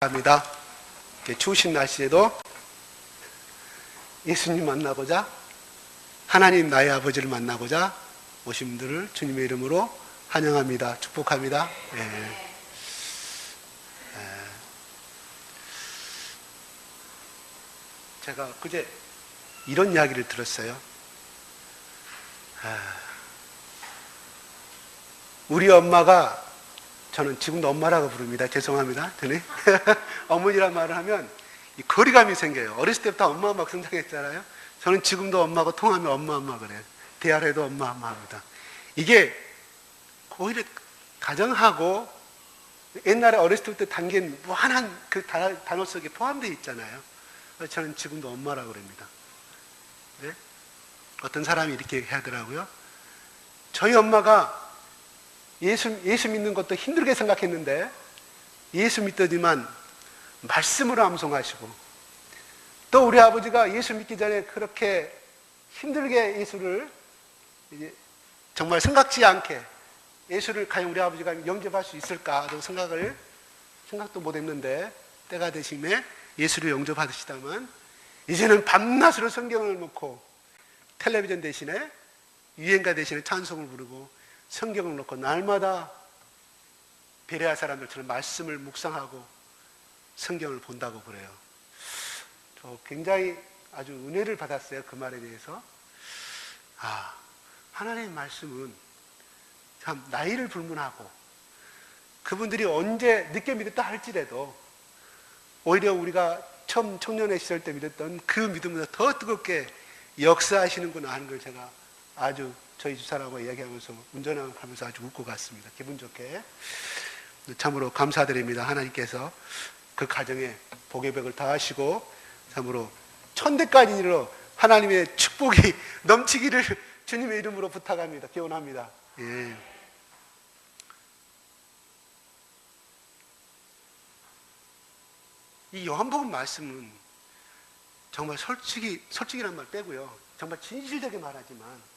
합니다. 추우신 날씨에도 예수님 만나고자, 하나님 나의 아버지를 만나고자 오신 분들을 주님의 이름으로 환영합니다. 축복합니다. 제가 그제 이런 이야기를 들었어요. 우리 엄마가, 저는 지금도 엄마라고 부릅니다. 죄송합니다. 어머니란 말을 하면 이 거리감이 생겨요. 어렸을 때부터 엄마 막 성장했잖아요. 저는 지금도 엄마하고 통하면 엄마 그래요. 대화를 해도 엄마 합니다. 이게 오히려 가정하고 옛날에 어렸을 때부터 담긴 무한한 그 단어 속에 포함되어 있잖아요. 그래서 저는 지금도 엄마라고 그럽니다. 네? 어떤 사람이 이렇게 하더라고요. 저희 엄마가 예수 믿는 것도 힘들게 생각했는데 예수 믿더니만 말씀으로 암송하시고, 또 우리 아버지가 예수 믿기 전에 그렇게 힘들게 예수를 이제 정말 생각지 않게 예수를 과연 우리 아버지가 영접할 수 있을까 생각도 못했는데 때가 되심에 예수를 영접하시다만 이제는 밤낮으로 성경을 놓고 텔레비전 대신에 유행가 대신에 찬송을 부르고 성경을 놓고 날마다 베레아 사람들처럼 말씀을 묵상하고 성경을 본다고 그래요. 저 굉장히 아주 은혜를 받았어요. 그 말에 대해서. 하나님의 말씀은 참 나이를 불문하고 그분들이 언제 늦게 믿었다 할지라도 오히려 우리가 처음 청년의 시절 때 믿었던 그 믿음보다 더 뜨겁게 역사하시는구나 하는 걸 제가 아주 저희 집사람하고 이야기하면서 운전하면서 아주 웃고 갔습니다. 기분 좋게. 참으로 감사드립니다. 하나님께서 그 가정에 복의 벽을 다하시고 참으로 천대까지 이르러 하나님의 축복이 넘치기를 주님의 이름으로 부탁합니다. 기원합니다. 예. 이 요한복음 말씀은 정말 솔직이란 말 빼고요. 정말 진실되게 말하지만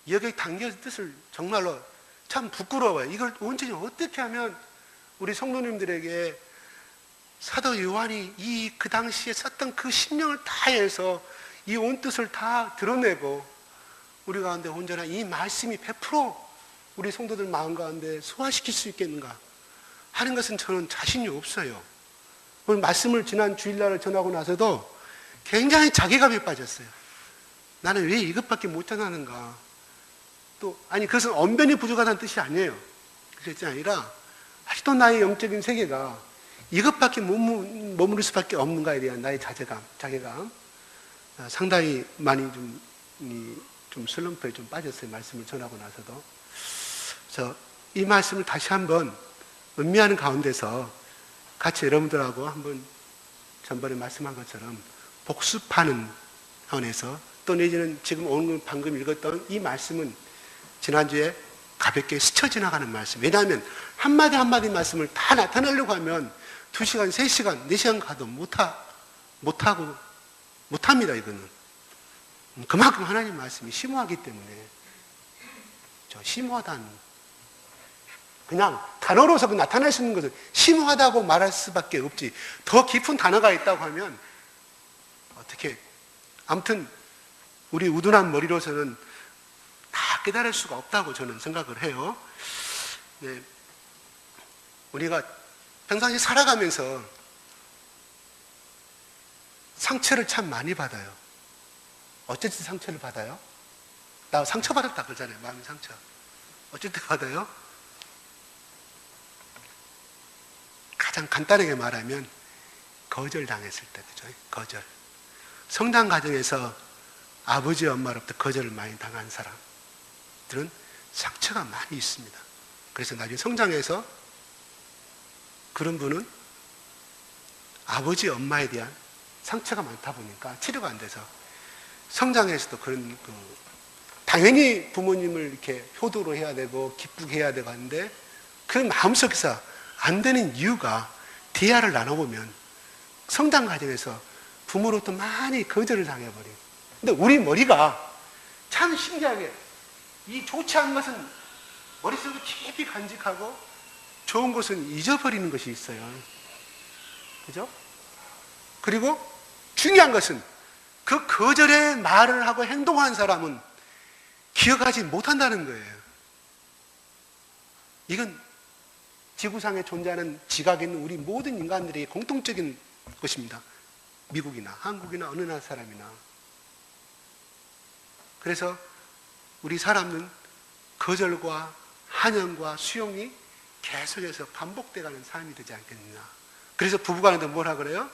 여기에 담겨진 뜻을 정말로 참 부끄러워요. 이걸 온전히 어떻게 하면 우리 성도님들에게 사도 요한이 그 당시에 썼던 그 심령을 다해서 이 온 뜻을 다 드러내고 우리 가운데 온전한 이 말씀이 100% 우리 성도들 마음 가운데 소화시킬 수 있겠는가 하는 것은 저는 자신이 없어요. 오늘 말씀을 지난 주일날을 전하고 나서도 굉장히 자괴감에 빠졌어요. 나는 왜 이것밖에 못 전하는가. 그것은 언변이 부족하다는 뜻이 아니에요. 그것이 아니라 아직도 나의 영적인 세계가 이것밖에 머무를 수밖에 없는가에 대한 나의 자괴감 상당히 많이 좀 슬럼프에 좀 빠졌어요. 말씀을 전하고 나서도. 그래서 이 말씀을 다시 한번 음미하는 가운데서 같이 여러분들하고 한번 전번에 말씀한 것처럼 복습하는 차원에서, 또 내지는 지금 오늘 방금 읽었던 이 말씀은 지난주에 가볍게 스쳐 지나가는 말씀. 왜냐하면 한마디 한마디 말씀을 다 나타내려고 하면 2시간, 3시간, 4시간 가도 못합니다, 이거는. 그만큼 하나님 말씀이 심오하기 때문에. 심오하다는, 그냥 단어로서 나타낼 수 있는 것을 심오하다고 말할 수밖에 없지. 더 깊은 단어가 있다고 하면 어떻게, 아무튼 우리 우둔한 머리로서는 다 깨달을 수가 없다고 저는 생각을 해요. 네. 우리가 평상시 살아가면서 상처를 참 많이 받아요. 어쩔 때 상처를 받아요? 나 상처받았다 그러잖아요. 마음의 상처. 어쩔 때 받아요? 가장 간단하게 말하면 거절당했을 때, 그죠? 거절. 성장 과정에서 아버지 엄마로부터 거절을 많이 당한 사람들은 상처가 많이 있습니다. 그래서 나중에 성장해서 그런 분은 아버지 엄마에 대한 상처가 많다 보니까 치료가 안 돼서 성장해서도 그런 당연히 부모님을 이렇게 효도로 해야 되고 기쁘게 해야 되고 하는데 그 마음속에서 안 되는 이유가 대화를 나눠보면 성장 과정에서 부모로부터 많이 거절을 당해버려요. 근데 우리 머리가 참 신기하게 이 좋지 않은 것은 머릿속에 깊이 간직하고 좋은 것은 잊어버리는 것이 있어요. 그죠? 그리고 중요한 것은 그 거절의 말을 하고 행동한 사람은 기억하지 못한다는 거예요. 이건 지구상에 존재하는 지각에 있는 우리 모든 인간들의 공통적인 것입니다. 미국이나 한국이나 어느 나라 사람이나. 그래서 우리 사람은 거절과 한연과 수용이 계속해서 반복돼가는 삶이 되지 않겠느냐. 그래서 부부간에도 뭐라 그래요?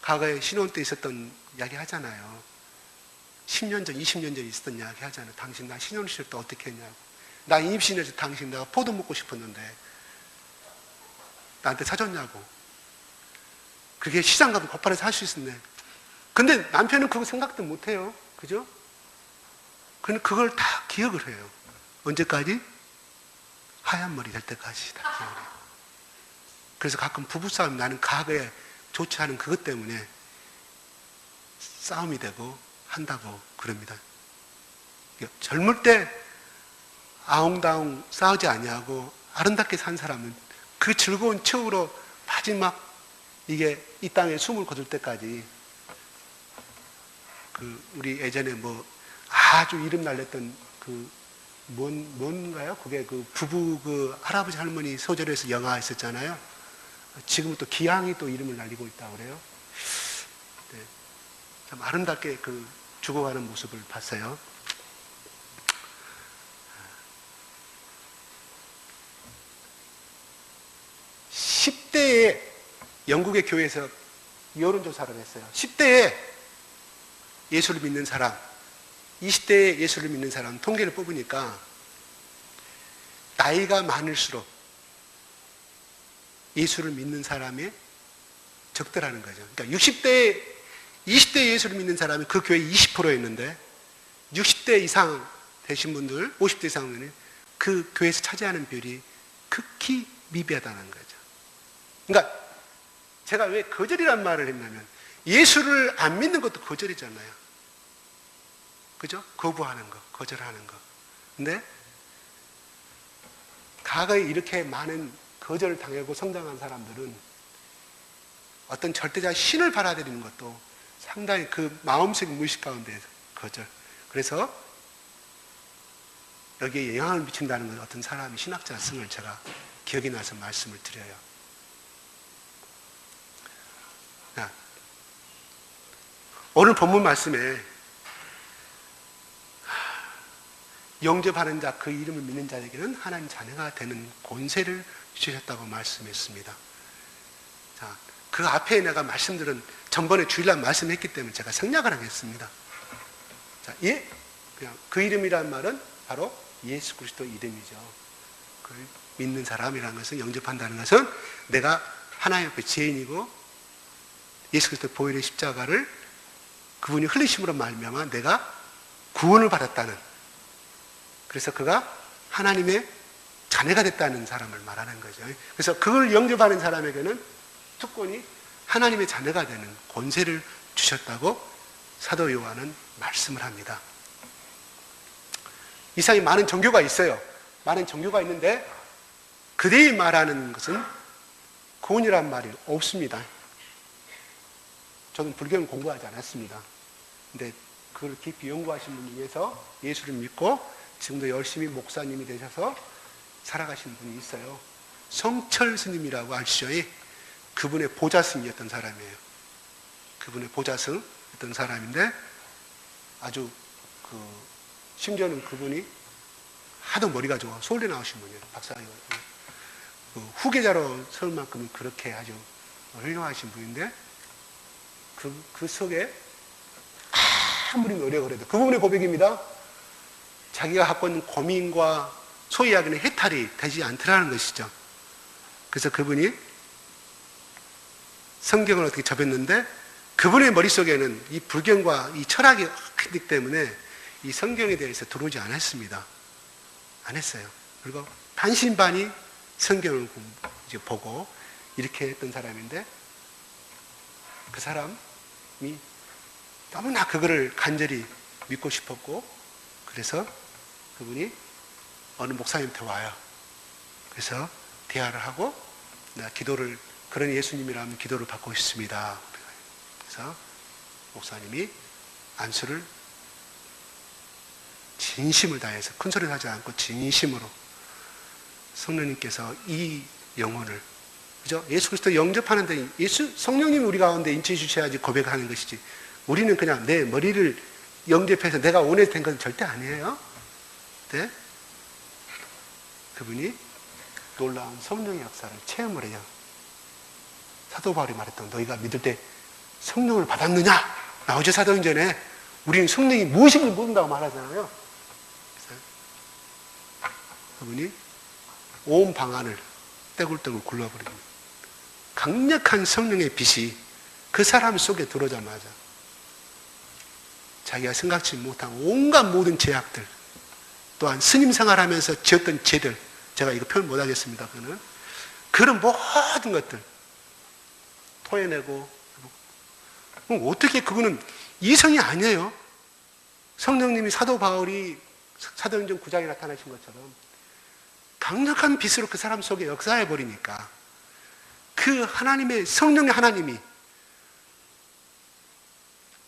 과거에 신혼 때 있었던 이야기 하잖아요. 10년 전, 20년 전 있었던 이야기 하잖아요. 당신 나 신혼 시절 때 어떻게 했냐고. 나 임신해서 당신 내가 포도 먹고 싶었는데 나한테 사줬냐고. 그게 시장 가면 거판에서 할 수 있었네. 근데 남편은 그거 생각도 못해요. 그죠? 그는 그걸 다 기억을 해요. 언제까지? 하얀 머리 될 때까지 다 기억을 해요. 그래서 가끔 부부싸움 나는 과거에 좋지 않은 그것 때문에 싸움이 되고 한다고 그럽니다. 젊을 때 아웅다웅 싸우지 아니하고 아름답게 산 사람은 그 즐거운 추억으로 마지막 이게 이 땅에 숨을 거둘 때까지 그 우리 예전에 뭐 아주 이름 날렸던 그 뭔가요? 그게 그 부부 그 할아버지 할머니 소절에서 영화 있었잖아요. 지금은 또 기양이 또 이름을 날리고 있다고 그래요. 네. 참 아름답게 그 죽어가는 모습을 봤어요. 10대에 영국의 교회에서 여론조사를 했어요. 10대에 예수를 믿는 사람, 20대에 예수를 믿는 사람 통계를 뽑으니까 나이가 많을수록 예수를 믿는 사람이 적더라는 거죠. 그러니까 20대 예수를 믿는 사람이 그 교회 20%였는데 60대 이상 되신 분들, 50대 이상은 그 교회에서 차지하는 비율이 극히 미비하다는 거죠. 그러니까 제가 왜 거절이란 말을 했냐면 예수를 안 믿는 것도 거절이잖아요. 그죠? 거부하는 거, 거절하는 거. 근데 과거에 이렇게 많은 거절을 당하고 성장한 사람들은 어떤 절대자 신을 받아들이는 것도 상당히 그 마음속 무의식 가운데 거절. 그래서 여기에 영향을 미친다는 건 어떤 사람이 신학자 승을 제가 기억이 나서 말씀을 드려요. 오늘 본문 말씀에 영접하는 자, 그 이름을 믿는 자에게는 하나님 자녀가 되는 권세를 주셨다고 말씀했습니다. 자, 그 앞에 내가 말씀들은 전번에 주일날 말씀했기 때문에 제가 생략을 하겠습니다. 자, 그냥 그 이름이란 말은 바로 예수 그리스도 이름이죠. 그걸 믿는 사람이라는 것은, 영접한다는 것은 내가 하나님 앞에 죄인이고 예수 그리스도 보혈의 십자가를 그분이 흘리심으로 말미암아 내가 구원을 받았다는, 그래서 그가 하나님의 자녀가 됐다는 사람을 말하는 거죠. 그래서 그걸 영접하는 사람에게는 특권이 하나님의 자녀가 되는 권세를 주셨다고 사도 요한은 말씀을 합니다. 이상이 많은 종교가 있어요. 많은 종교가 있는데 그들이 말하는 것은 구원이란 말이 없습니다. 저는 불교를 공부하지 않았습니다. 근데 그걸 깊이 연구하신 분 중에서 예수를 믿고 지금도 열심히 목사님이 되셔서 살아가신 분이 있어요. 성철 스님이라고 아시죠? 그분의 보좌승이었던 사람이에요. 그분의 보좌승이었던 사람인데 아주 심지어는 그분이 하도 머리가 좋아 서울대 나오신 분이에요. 박사님. 후계자로 설 만큼은 그렇게 아주 훌륭하신 분인데 그 속에 아무리 노력을 해도 그분의 고백입니다. 자기가 갖고 있는 고민과 소위 이야기는 해탈이 되지 않더라는 것이죠. 그래서 그분이 성경을 어떻게 접했는데 그분의 머릿속에는 이 불경과 이 철학이 크기 때문에 이 성경에 대해서 들어오지 않았습니다. 안 했어요. 그리고 반신반의 성경을 이제 보고 이렇게 했던 사람인데 그 사람이 너무나 그거를 간절히 믿고 싶었고 그래서 그분이 어느 목사님한테 와요. 그래서 대화를 하고 내가 기도를, 그런 예수님이라면 기도를 받고 싶습니다. 그래서 목사님이 안수를 진심을 다해서, 큰 소리 하지 않고 진심으로 성령님께서 이 영혼을, 그죠? 예수 그리스도 영접하는데 성령님이 우리 가운데 인치해 주셔야지 고백하는 것이지, 우리는 그냥 내 머리를 영접해서 내가 원해서 된 것은 절대 아니에요. 네? 그분이 놀라운 성령의 역사를 체험을 해요. 사도 바울이 말했던, 너희가 믿을 때 성령을 받았느냐? 어제 사도행전에 우리는 성령이 무엇인지 모른다고 말하잖아요. 그래서 그분이 온 방안을 떼굴떼굴 굴러버립니다. 강력한 성령의 빛이 그 사람 속에 들어오자마자 자기가 생각지 못한 온갖 모든 제약들, 또한 스님 생활하면서 지었던 죄들, 제가 이거 표현 못하겠습니다. 그런 모든 것들 토해내고, 그럼 어떻게, 그거는 이성이 아니에요. 성령님이 사도 바울이 사도행전 9장에 나타나신 것처럼 강력한 빛으로 그 사람 속에 역사해 버리니까, 그 하나님의, 성령의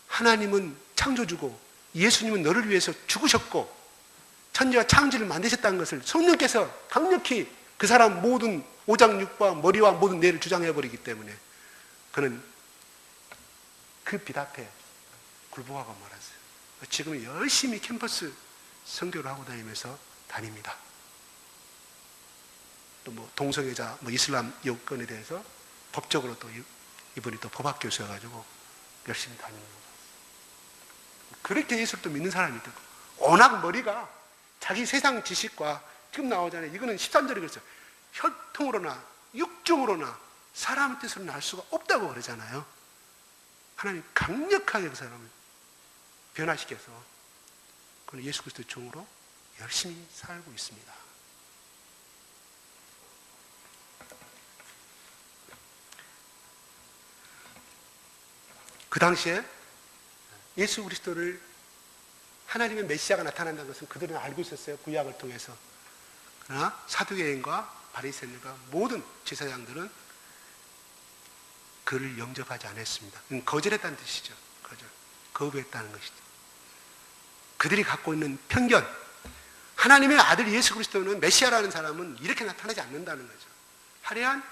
하나님은 창조주고 예수님은 너를 위해서 죽으셨고 천지와 창조를 만드셨다는 것을 성령께서 강력히 그 사람 모든 오장육부와 머리와 모든 뇌를 주장해 버리기 때문에 그는 그 빛 앞에 굴복하고 말았어요. 지금 열심히 캠퍼스 선교를 하고 다니면서 다닙니다. 또 뭐 동성애자, 이슬람 여건에 대해서 법적으로 또 이분이 또 법학 교수여가지고 열심히 다니는 거죠. 그렇게 예수를 또 믿는 사람이 있고, 워낙 머리가 자기 세상 지식과, 지금 나오잖아요. 이거는 13절에 그랬어요. 혈통으로나 육종으로나 사람의 뜻으로 날 수가 없다고 그러잖아요. 하나님 강력하게 그 사람을 변화시켜서 그는 예수 그리스도의 종으로 열심히 살고 있습니다. 그 당시에 예수 그리스도를, 하나님의 메시아가 나타난다는 것은 그들은 알고 있었어요. 구약을 통해서. 그러나 사두개인과 바리새인과 모든 제사장들은 그를 영접하지 않았습니다. 거절했다는 뜻이죠. 거부했다는 것이죠. 그들이 갖고 있는 편견, 하나님의 아들 예수 그리스도는, 메시아라는 사람은 이렇게 나타나지 않는다는 거죠. 화려한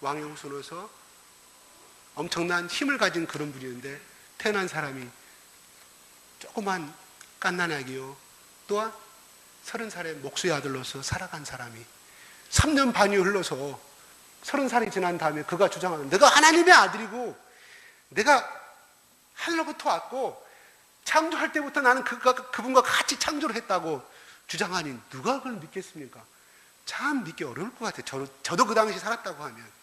왕의 후손으로서 엄청난 힘을 가진 그런 분이었는데, 태어난 사람이 조그만 갓난아기요, 또한 30살의 목수의 아들로서 살아간 사람이 3년 반이 흘러서 30살이 지난 다음에 그가 주장하는, 내가 하나님의 아들이고 내가 하늘로부터 왔고 창조할 때부터 나는 그분과 같이 창조를 했다고 주장하니 누가 그걸 믿겠습니까? 참 믿기 어려울 것 같아요. 저도 그 당시 살았다고 하면.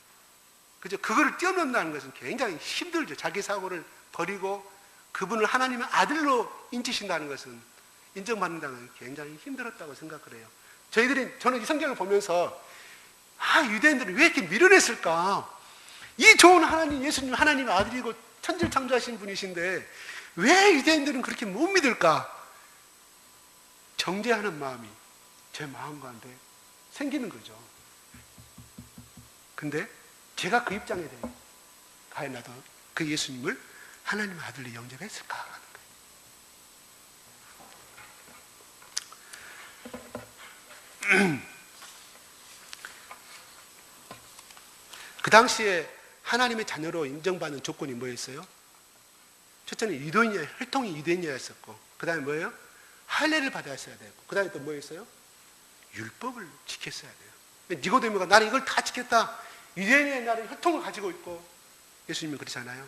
그죠? 그거를 뛰어넘는다는 것은 굉장히 힘들죠. 자기 사고를 버리고 그분을 하나님의 아들로 인치신다는 것은, 인정받는다는 것은 굉장히 힘들었다고 생각을 해요. 저는 이 성경을 보면서, 유대인들은 왜 이렇게 미련했을까? 이 좋은 하나님, 예수님 하나님의 아들이고 천지를 창조하신 분이신데 왜 유대인들은 그렇게 못 믿을까? 정죄하는 마음이 제 마음 가운데 생기는 거죠. 근데 제가 그 입장에 대해, 과연 나도 그 예수님을 하나님의 아들로 영접했을까 하는 거예요. 그 당시에 하나님의 자녀로 인정받는 조건이 뭐였어요? 첫째는 유대인이야, 혈통이 유대인이었었고, 그 다음에 뭐예요? 할례를 받았어야 되고, 그 다음에 또 뭐였어요? 율법을 지켰어야 돼요. 니고데모가 나는 이걸 다 지켰다, 유대인의 나는 혈통을 가지고 있고, 예수님은 그러잖아요.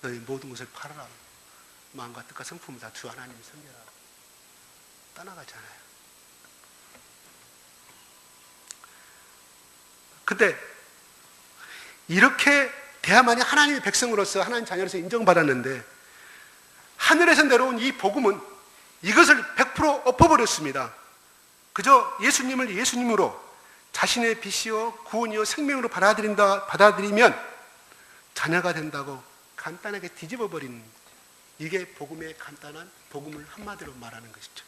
너희 모든 것을 팔아라, 마음과 뜻과 성품을 다 주 하나님을 섬겨라, 떠나가잖아요. 근데 이렇게 대야만이 하나님의 백성으로서, 하나님 자녀로서 인정받았는데, 하늘에서 내려온 이 복음은 이것을 100% 엎어버렸습니다. 그저 예수님을 예수님으로 자신의 빛이요 구원이요 생명으로 받아들이면 자녀가 된다고 간단하게 뒤집어버리는, 이게 복음의 간단한, 복음을 한마디로 말하는 것이죠.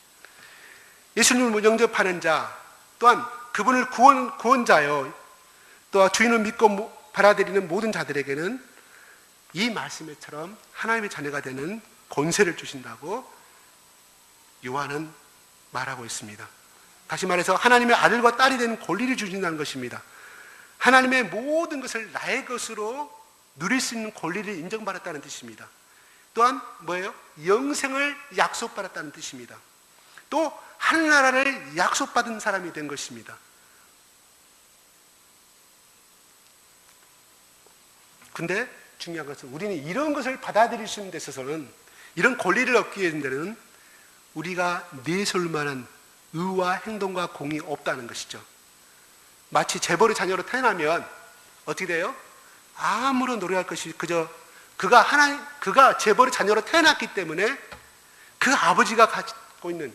예수님을 영접하는 자, 또한 그분을 구원자요, 또 주인을 믿고 받아들이는 모든 자들에게는 이 말씀처럼 하나님의 자녀가 되는 권세를 주신다고 요한은 말하고 있습니다. 다시 말해서 하나님의 아들과 딸이 되는 권리를 주신다는 것입니다. 하나님의 모든 것을 나의 것으로 누릴 수 있는 권리를 인정받았다는 뜻입니다. 또한 뭐예요? 영생을 약속받았다는 뜻입니다. 또 하늘나라를 약속받은 사람이 된 것입니다. 근데 중요한 것은 우리는 이런 것을 받아들일 수 있는 데 있어서는, 이런 권리를 얻기 위해서는 우리가 내세울 만한 의와 행동과 공이 없다는 것이죠. 마치 재벌의 자녀로 태어나면 어떻게 돼요? 아무런 노력할 것이 그저 그가 재벌의 자녀로 태어났기 때문에 그 아버지가 갖고 있는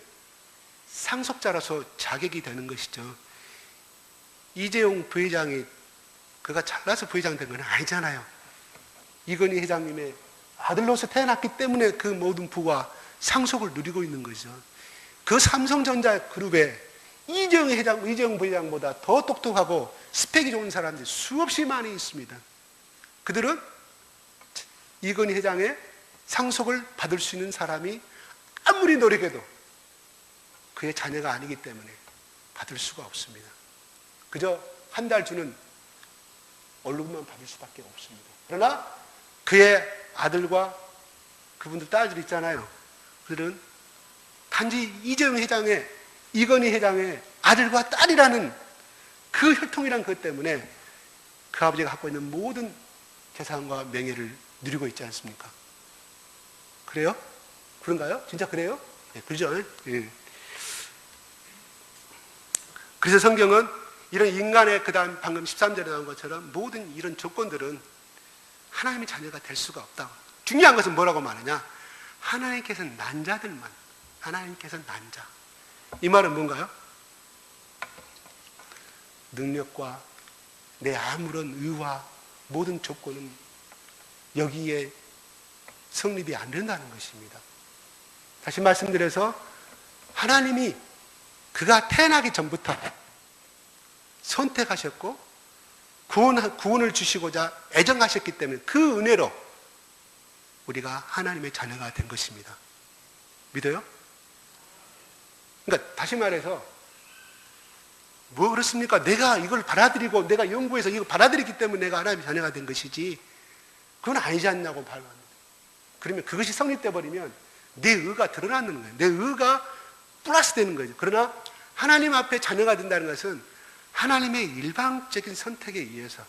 상속자라서 자격이 되는 것이죠. 이재용 부회장이 그가 잘나서 부회장 된 건 아니잖아요. 이건희 회장님의 아들로서 태어났기 때문에 그 모든 부와 상속을 누리고 있는 거죠. 그 삼성전자 그룹에 이재용 부회장보다 더 똑똑하고 스펙이 좋은 사람들이 수없이 많이 있습니다. 그들은 이건희 회장의 상속을 받을 수 있는 사람이 아무리 노력해도 그의 자녀가 아니기 때문에 받을 수가 없습니다. 그저 한 달 주는 월급만 받을 수밖에 없습니다. 그러나 그의 아들과 그분들 딸들 있잖아요. 그들은 단지 이재용 회장의, 이건희 회장의 아들과 딸이라는 그 혈통이란 것 때문에 그 아버지가 갖고 있는 모든 재산과 명예를 누리고 있지 않습니까? 그래요? 그런가요? 진짜 그래요? 네, 그러죠? 네. 그래서 성경은 이런 인간의 그다음 방금 13절에 나온 것처럼 모든 이런 조건들은 하나님의 자녀가 될 수가 없다고. 중요한 것은 뭐라고 말하냐? 하나님께서는 난 자들만, 하나님께서는 난 자. 이 말은 뭔가요? 능력과 내 아무런 의와 모든 조건은 여기에 성립이 안 된다는 것입니다. 다시 말씀드려서 하나님이 그가 태어나기 전부터 선택하셨고 구원을 주시고자 애정하셨기 때문에 그 은혜로 우리가 하나님의 자녀가 된 것입니다. 믿어요? 그러니까 다시 말해서 뭐 그렇습니까? 내가 이걸 받아들이고 내가 연구해서 이걸 받아들이기 때문에 내가 하나님의 자녀가 된 것이지 그건 아니지 않냐고 발언합니다. 그러면 그것이 성립되어 버리면 내 의가 드러나는 거예요. 내 의가 플러스 되는 거죠. 그러나 하나님 앞에 자녀가 된다는 것은 하나님의 일방적인 선택에 의해서,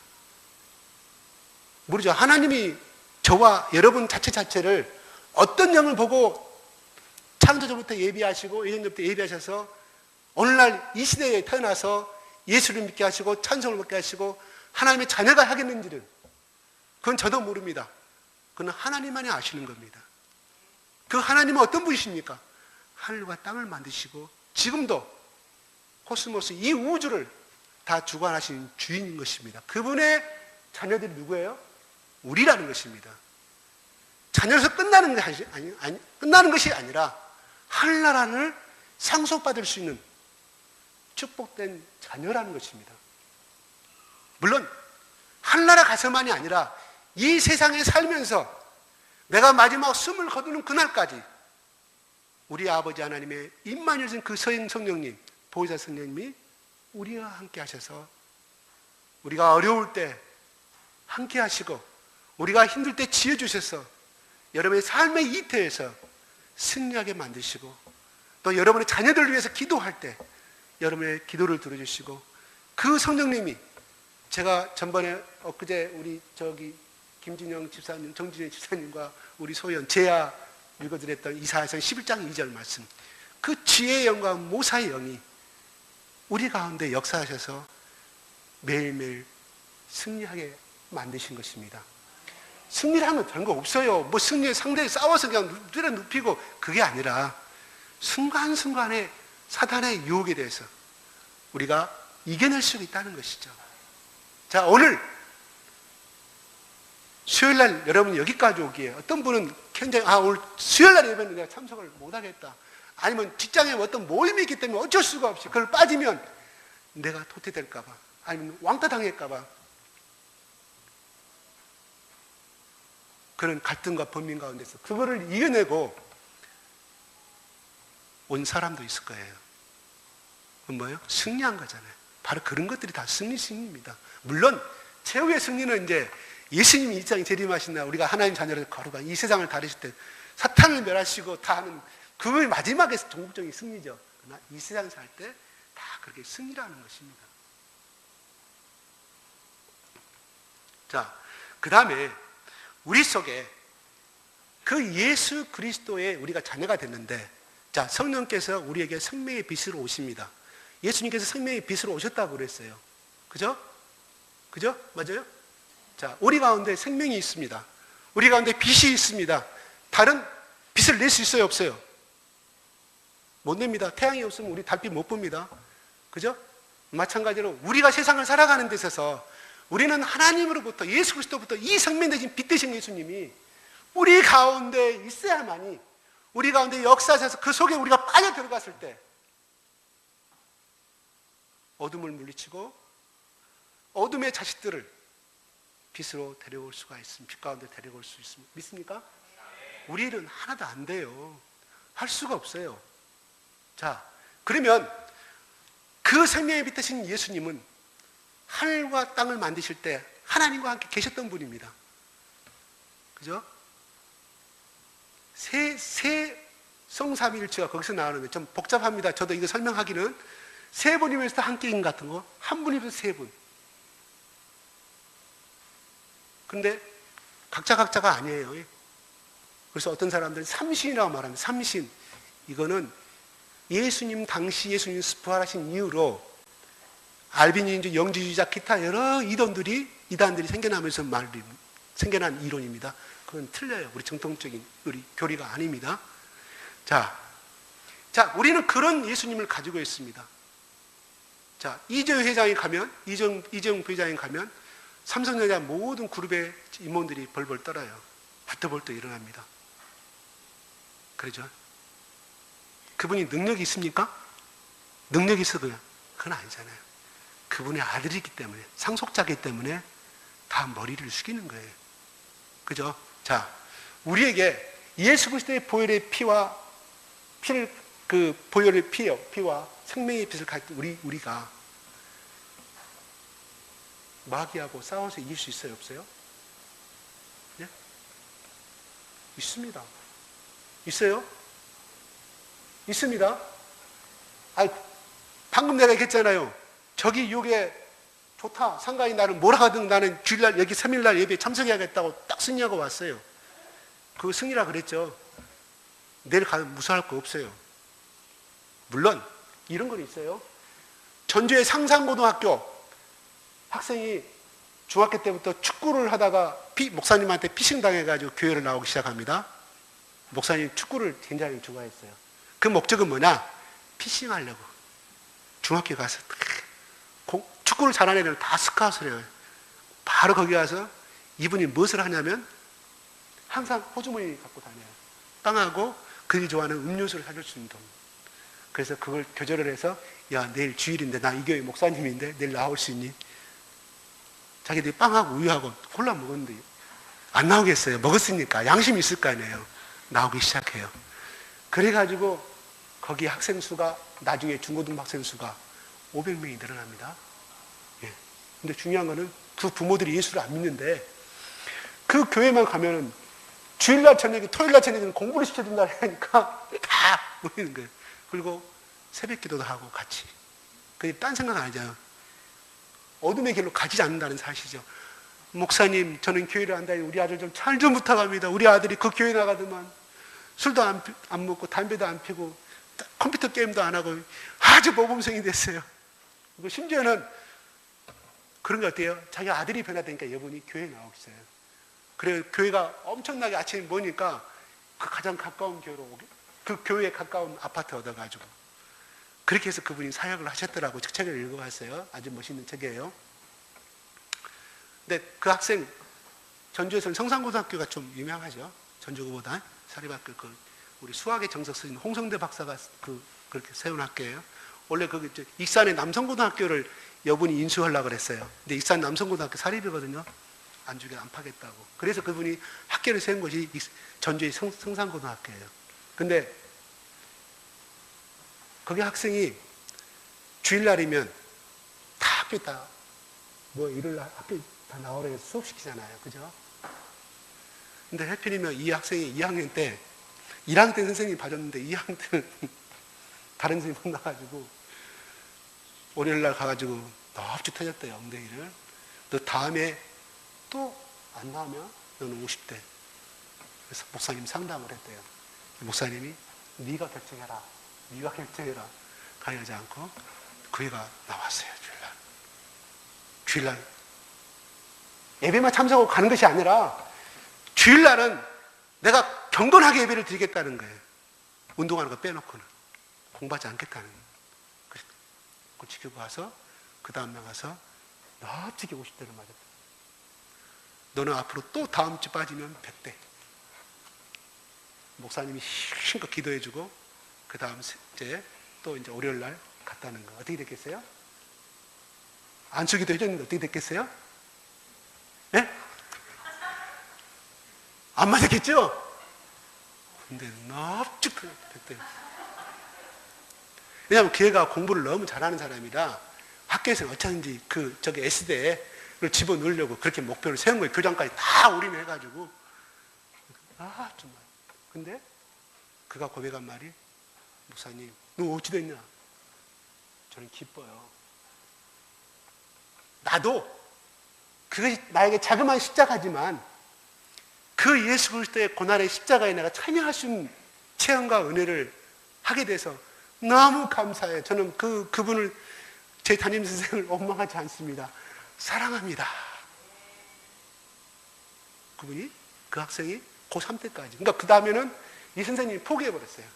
모르죠. 하나님이 저와 여러분 자체를 어떤 영을 보고 창조주부터 예비하시고 예정부터 예비하셔서 오늘날 이 시대에 태어나서 예수를 믿게 하시고 찬송을 받게 하시고 하나님의 자녀가 하겠는지는 그건 저도 모릅니다. 그건 하나님만이 아시는 겁니다. 그 하나님은 어떤 분이십니까? 하늘과 땅을 만드시고 지금도 코스모스 이 우주를 다 주관하신 주인인 것입니다. 그분의 자녀들이 누구예요? 우리라는 것입니다. 자녀로서 끝나는 것이 아니라 하늘나라를 상속받을 수 있는 축복된 자녀라는 것입니다. 물론 하늘나라 가서만이 아니라 이 세상에 살면서 내가 마지막 숨을 거두는 그날까지 우리 아버지 하나님의 임마누엘 그 성령님, 보혜사 성령님이 우리와 함께 하셔서 우리가 어려울 때 함께 하시고 우리가 힘들 때 지혜 주셔서 여러분의 삶의 이태에서 승리하게 만드시고 또 여러분의 자녀들을 위해서 기도할 때 여러분의 기도를 들어주시고 그 성령님이 제가 전번에 엊그제 우리 김진영 집사님, 정진영 집사님과 우리 소연 제야 읽어드렸던 이사야서 11장 2절 말씀, 그 지혜의 영과 모사의 영이 우리 가운데 역사하셔서 매일매일 승리하게 만드신 것입니다. 승리를 하면 다른 거 없어요. 뭐 승리에 상대에 싸워서 그냥 눕히고 그게 아니라 순간순간에 사탄의 유혹에 대해서 우리가 이겨낼 수 있다는 것이죠. 자, 오늘 수요일날 여러분 여기까지 오기에 어떤 분은 굉장히 오늘 수요일날 예배는 내가 참석을 못하겠다, 아니면 직장에 어떤 모임이 있기 때문에 어쩔 수가 없이 그걸 빠지면 내가 도태될까봐, 아니면 왕따 당할까봐 그런 갈등과 범민 가운데서 그거를 이겨내고 온 사람도 있을 거예요. 그건 뭐예요? 승리한 거잖아요. 바로 그런 것들이 다 승리입니다. 물론 최후의 승리는 이제 예수님이 이 땅에 재림하신 날 우리가 하나님 자녀를 거룩한 이 세상을 다루실 때 사탄을 멸하시고 다 하는 그걸 마지막에 종국적인 승리죠. 그러나 이 세상에서 살 때 다 그렇게 승리라는 것입니다. 자, 그 다음에 우리 속에 그 예수 그리스도의 우리가 자녀가 됐는데, 자, 성령께서 우리에게 생명의 빛으로 오십니다. 예수님께서 생명의 빛으로 오셨다고 그랬어요. 그죠? 그죠? 맞아요? 자, 우리 가운데 생명이 있습니다. 우리 가운데 빛이 있습니다. 다른 빛을 낼 수 있어요? 없어요? 못 냅니다. 태양이 없으면 우리 달빛 못 봅니다. 그죠? 마찬가지로 우리가 세상을 살아가는 데 있어서 우리는 하나님으로부터 예수 그리스도부터 이 생명 대신 빛 되신 예수님이 우리 가운데 있어야만이 우리 가운데 역사하셔서 그 속에 우리가 빠져 들어갔을 때 어둠을 물리치고 어둠의 자식들을 빛으로 데려올 수가 있습니다. 빛 가운데 데려올 수 있습니다. 믿습니까? 우리 일은 하나도 안 돼요. 할 수가 없어요. 자, 그러면 그 생명의 빛 되신 예수님은 하늘과 땅을 만드실 때 하나님과 함께 계셨던 분입니다. 그죠? 성삼일체가 거기서 나오는데 좀 복잡합니다. 저도 이거 설명하기는 세 분이면서 함께인 같은 거, 한 분이면서 세 분. 근데 각자가 아니에요. 그래서 어떤 사람들은 삼신이라고 말합니다. 삼신. 이거는 예수님 당시 예수님 부활하신 이후로 알비니인주, 영지주의자, 기타 여러 이단들이 생겨나면서 생겨난 이론입니다. 그건 틀려요. 우리 정통적인 우리 교리가 아닙니다. 자, 우리는 그런 예수님을 가지고 있습니다. 자, 이재용 회장이 가면, 이재용 부회장이 가면 삼성전자 모든 그룹의 임원들이 벌벌 떨어요. 벌떡벌떡 일어납니다. 그러죠? 그분이 능력이 있습니까? 능력이 있어도요? 그건 아니잖아요. 그분의 아들이기 때문에, 상속자이기 때문에 다 머리를 숙이는 거예요. 그죠? 자, 우리에게 예수 그리스도의 보혈의 피와 보혈의 피와 생명의 빛을 가질 때 우리가 마귀하고 싸워서 이길 수 있어요? 없어요? 네? 있습니다. 있어요? 있습니다. 방금 내가 얘기했잖아요. 저기 요게 좋다. 상관이 나를 뭐라 하든 나는 주일날 여기 3일날 예배에 참석해야겠다고 딱 승리하고 왔어요. 그거 승리라 그랬죠. 내일 가면 무서워할 거 없어요. 물론 이런 건 있어요. 전주의 상산고등학교 학생이 중학교 때부터 축구를 하다가 목사님한테 피싱 당해가지고 교회를 나오기 시작합니다. 목사님 축구를 굉장히 좋아했어요. 그 목적은 뭐냐? 피싱하려고. 중학교 가서 축구를 잘하는 애들은 다 스카웃을 해요. 바로 거기 가서 이분이 무엇을 하냐면 항상 호주머니 갖고 다녀요. 빵하고 그들이 좋아하는 음료수를 사줄 수 있는 돈. 그래서 그걸 교절을 해서 야, 내일 주일인데 나 이 교회 목사님인데 내일 나올 수 있니? 자기들이 빵하고 우유하고 콜라 먹었는데 안 나오겠어요. 먹었으니까 양심이 있을 거 아니에요. 나오기 시작해요. 그래가지고 거기 학생 수가 나중에 중고등 학생 수가 500명이 늘어납니다. 예. 근데 중요한 거는 그 부모들이 예수를 안 믿는데 그 교회만 가면은 주일날 저녁에 토요일날 저녁에 공부를 시켜준다 하니까 다 모이는 거예요. 그리고 새벽 기도도 하고 같이. 그게 딴 생각 아니잖아요. 어둠의 길로 가지 않는다는 사실이죠. 목사님, 저는 교회를 안 다니고 우리 아들 좀 잘 좀 부탁합니다. 우리 아들이 그 교회 나가더만 술도 안 먹고 담배도 안 피고 컴퓨터 게임도 안 하고 아주 모범생이 됐어요. 그리고 심지어는 그런 거 어때요? 자기 아들이 변화되니까 여분이 교회에 나오고 있어요. 그래서 교회가 엄청나게 아침에 모이니까 그 가장 가까운 교회로 오게, 그 교회에 가까운 아파트 얻어가지고 그렇게 해서 그분이 사역을 하셨더라고. 책을 읽어봤어요. 아주 멋있는 책이에요. 근데 그 학생 전주에서는 성산고등학교가 좀 유명하죠. 전주고보다 사립학교 우리 수학의 정석 쓰신 홍성대 박사가 그렇게 세운 학교예요. 원래 거기 익산의 남성고등학교를 여분이 인수하려고 그랬어요. 근데 익산 남성고등학교 사립이거든요. 안 파겠다고. 그래서 그분이 학교를 세운 것이 전주의 성산고등학교예요. 근데 거기 학생이 주일날이면 다 학교 일요일날 학교 다 나오라 해서 수업시키잖아요. 그죠? 근데 해필이면 이 학생이 2학년 때 1학년 때 선생님이 봐줬는데 2학년 때는 다른 선생님 만나가지고 월요일날 가가지고 넙죽 터졌대요. 엉덩이를. 너 다음에 또 안 나오면 너는 50대. 그래서 목사님 상담을 했대요. 목사님이 네가 결정해라. 네가 결정해라. 가려하지 않고 그 애가 나왔어요. 주일날 예배만 참석하고 가는 것이 아니라 주일날은 내가 경건하게 예배를 드리겠다는 거예요. 운동하는 거 빼놓고는 공부하지 않겠다는 거예요. 그래서 그걸 지키고 가서 그 다음날 가서 납치게 50대를 맞았다. 너는 앞으로 또 다음 주 빠지면 100대. 목사님이 힘껏 기도해주고 그 다음 주에 또 이제 월요일날 갔다는 거. 어떻게 됐겠어요? 안수기도 해줬는데 어떻게 됐겠어요? 예? 안 맞았겠죠? 근데 납죽 됐대요. 왜냐하면 그 애가 공부를 너무 잘하는 사람이라 학교에서 어쩌든지 저기 S대를 집어넣으려고 그렇게 목표를 세운 거예요. 교장까지 다 올인해가지고. 정말. 근데 그가 고백한 말이, 목사님, 너 어찌 됐냐? 저는 기뻐요. 나도 그것이 나에게 자그마한 십자가지만 그 예수 그리스도의 고난의 십자가에 내가 참여할 수 있는 체험과 은혜를 하게 돼서 너무 감사해요. 저는 그분을, 제 담임선생을 원망하지 않습니다. 사랑합니다. 그분이, 그 학생이 고3 때까지. 그러니까 그 다음에는 이 선생님이 포기해버렸어요.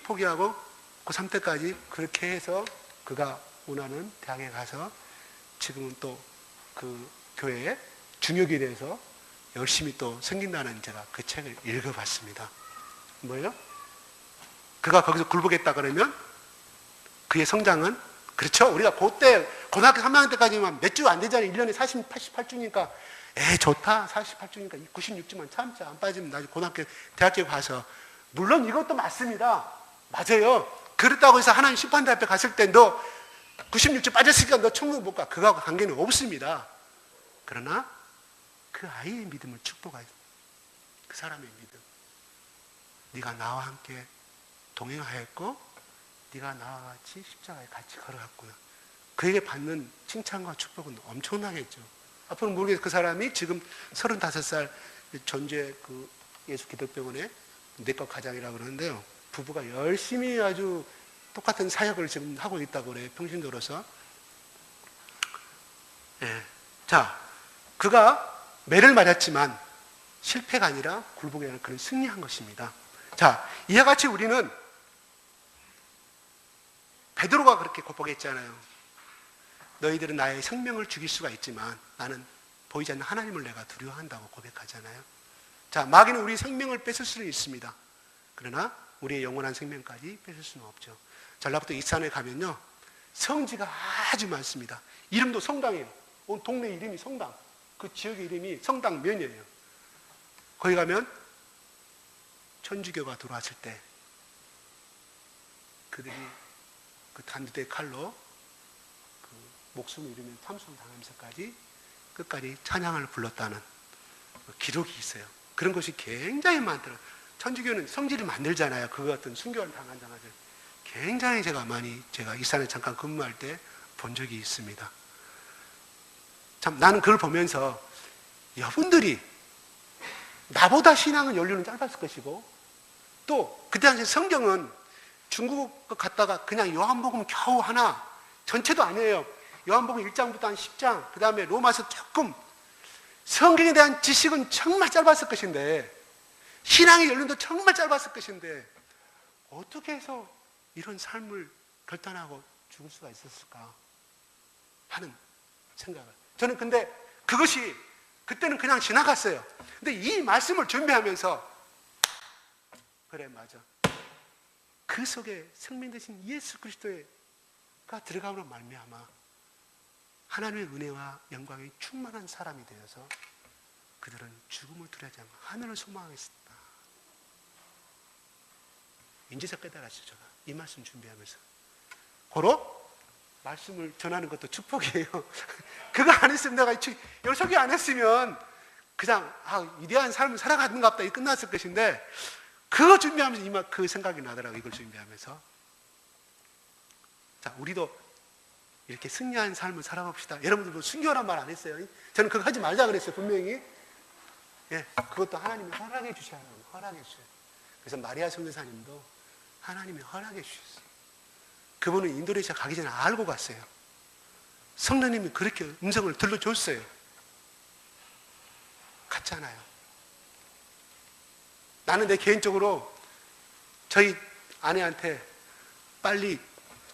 포기하고 고3 때까지 그렇게 해서 그가 원하는 대학에 가서 지금은 또 그 교회에 중역이 돼서 열심히 또 섬긴다는, 제가 그 책을 읽어봤습니다. 뭐예요? 그가 거기서 굴복했다 그러면 그의 성장은, 그렇죠? 우리가 그때 고등학교 3학년 때까지만 몇 주 안 되잖아요. 1년에 48주니까 좋다. 48주니까 96주만 참자. 안 빠지면 나중에 고등학교, 대학교 가서. 물론 이것도 맞습니다. 맞아요. 그렇다고 해서 하나님 심판대 앞에 갔을 때 너 96주 빠졌으니까 너 천국 못 가. 그거하고 관계는 없습니다. 그러나 그 아이의 믿음을 축복하여, 그 사람의 믿음. 네가 나와 함께 동행하였고 네가 나와 같이 십자가에 같이 걸어갔구나. 그에게 받는 칭찬과 축복은 엄청나겠죠. 앞으로 모르겠어요. 그 사람이 지금 35살 전주의 그 예수 기독병원의 내과 과장이라고 그러는데요. 부부가 열심히 아주 똑같은 사역을 지금 하고 있다고 그래요. 평신도로서. 예. 자, 그가 매를 맞았지만 실패가 아니라 굴복이 아니라 그는 승리한 것입니다. 자, 이와 같이 우리는 베드로가 그렇게 고백했잖아요. 너희들은 나의 생명을 죽일 수가 있지만 나는 보이지 않는 하나님을 내가 두려워한다고 고백하잖아요. 자, 마귀는 우리 생명을 뺏을 수는 있습니다. 그러나 우리의 영원한 생명까지 뺏을 수는 없죠. 전라북도 이산에 가면요, 성지가 아주 많습니다. 이름도 성당이에요. 온 동네 이름이 성당. 그 지역의 이름이 성당면이에요. 거기 가면 천주교가 들어왔을 때 그들이 그 단두대 칼로 그 목숨을 잃으면 참수당하면서까지 끝까지 찬양을 불렀다는 기록이 있어요. 그런 것이 굉장히 많더라고요. 천주교는 성지를 만들잖아요. 그거 같은 순교를 당한 자들. 굉장히 제가 이 산에 잠깐 근무할 때 본 적이 있습니다. 참, 나는 그걸 보면서 여러분들이 나보다 신앙은 연륜은 짧았을 것이고, 또 그때 당시 성경은 중국 갔다가 그냥 요한복음 겨우 하나, 전체도 아니에요. 요한복음 1장부터 한 10장, 그 다음에 로마서 조금, 성경에 대한 지식은 정말 짧았을 것인데, 신앙의 연륜도 정말 짧았을 것인데, 어떻게 해서 이런 삶을 결단하고 죽을 수가 있었을까 하는 생각을. 저는 근데 그것이 그때는 그냥 지나갔어요. 근데 이 말씀을 준비하면서, 그래, 맞아. 그 속에 생명 되신 예수 그리스도가 들어감으로 말미암아 하나님의 은혜와 영광이 충만한 사람이 되어서 그들은 죽음을 두려워하지 않고 하늘을 소망하겠습니다. 인제서 깨달았죠. 제가 이 말씀 준비하면서 고로 말씀을 전하는 것도 축복이에요. 그거 안 했으면 내가 이 소개 안 했으면 그냥 위대한 삶을 살아가는가 보다 이 끝났을 것인데, 그거 준비하면서 이만 그 생각이 나더라고요. 이걸 준비하면서. 자, 우리도 이렇게 승리한 삶을 살아봅시다. 여러분들도 순교란 말 안 했어요. 저는 그거 하지 말자 그랬어요. 분명히. 예, 그것도 하나님이 허락해 주셔야 합니다. 허락해 주셔요. 그래서 마리아 선교사님도 하나님이 허락해 주셨어요. 그분은 인도네시아 가기 전에 알고 갔어요. 성령님이 그렇게 음성을 들려줬어요. 갔잖아요. 나는 내 개인적으로 저희 아내한테 빨리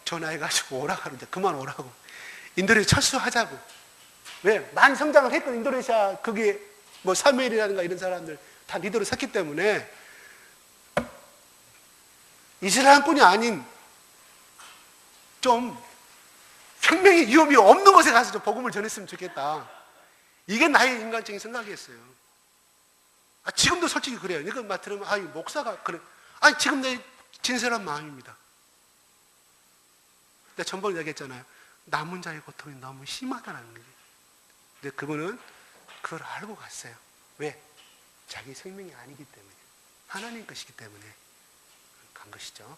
전화해가지고 오라고 하는데, 그만 오라고. 인도네시아 철수하자고. 왜? 많이 성장을 했거든. 인도네시아, 거기 뭐 사무엘이라든가 이런 사람들 다 리더로 섰기 때문에 이슬람뿐이 아닌 좀 생명의 위험이 없는 곳에 가서 좀 복음을 전했으면 좋겠다. 이게 나의 인간적인 생각이었어요. 지금도 솔직히 그래요. 이거 막 들으면 목사가 그래. 지금 내 진실한 마음입니다. 내가 전번에 얘기했잖아요. 남은 자의 고통이 너무 심하다는 거예요. 근데 그분은 그걸 알고 갔어요. 왜? 자기 생명이 아니기 때문에, 하나님 것이기 때문에 간 것이죠.